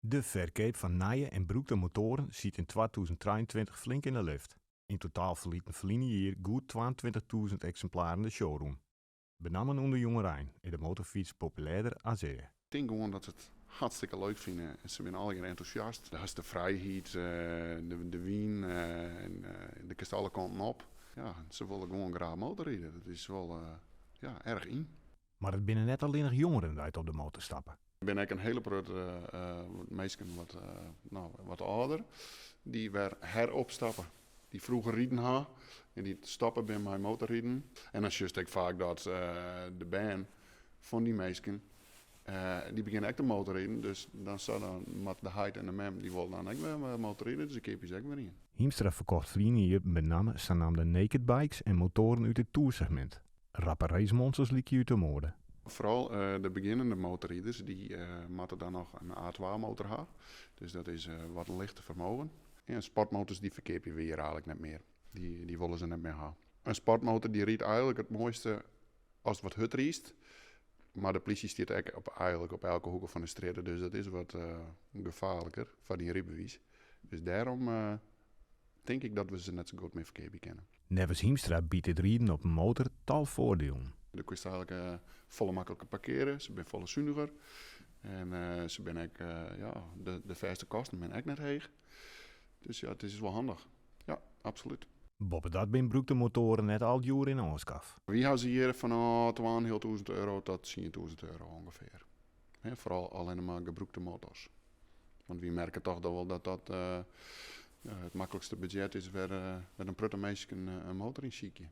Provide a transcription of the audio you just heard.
De verkoop van nieuwe en broekte motoren ziet in 2023 flink in de lift. In totaal verlieten verliezen hier goed 22.000 exemplaren de showroom. Benammen onder jongerijn is de motorfiets populairder als zeer. Ik denk gewoon dat ze het hartstikke leuk vinden. Ze zijn allemaal enthousiast. Daar is de vrijheid, de wien en de kist alle kanten op. Ja, ze willen gewoon graag motorrijden. Dat is wel erg in. Maar het binnen net alleen nog jongeren die uit op de motor stappen. Ik ben eigenlijk een hele grote meisje wat ouder. Die weer heropstappen. Die vroeger rieden hadden. En die stappen bij mijn motorrijden. En dan zie ik vaak dat de band van die meisjes die beginnen echt te motorrijden. Dus dan staat dan met de heid en de mem, die willen dan echt weer motorrijden. Dus ik heb je ook weer in. Hiemstra verkocht vrienden hier met name zogenaamde naked bikes en motoren uit het toursegment. Rappe racemonsters liek je uit de mode. Vooral de beginnende motorrijders, die moeten dan nog een A2 motor hebben. Dus dat is wat lichter vermogen. En sportmotors die verkeer je weer eigenlijk niet meer. Die willen ze niet meer hebben. Een sportmotor die rijdt eigenlijk het mooiste als het wat hut riest. Maar de politie stiert eigenlijk op elke hoek van de straat. Dus dat is wat gevaarlijker van die rijbewijs. Dus daarom denk ik dat we ze net zo goed mee verkeer kennen. Nevens Hiemstra biedt het rijden op een motor tal voordelen. Dan kun je eigenlijk volle makkelijker parkeren. Ze zijn volle zuiniger. En ze ben ik, de verste kosten ben ik net heeg. Dus ja, het is wel handig. Ja, absoluut. Boven dat ben broekte motoren net al jaren in aanschaf. We hebben ze hier van €12.000 tot €10.000 ongeveer. He, vooral alleen maar gebroekte motors. Want we merken toch dat het makkelijkste budget is waar een prutte meisje een motor in ziekje.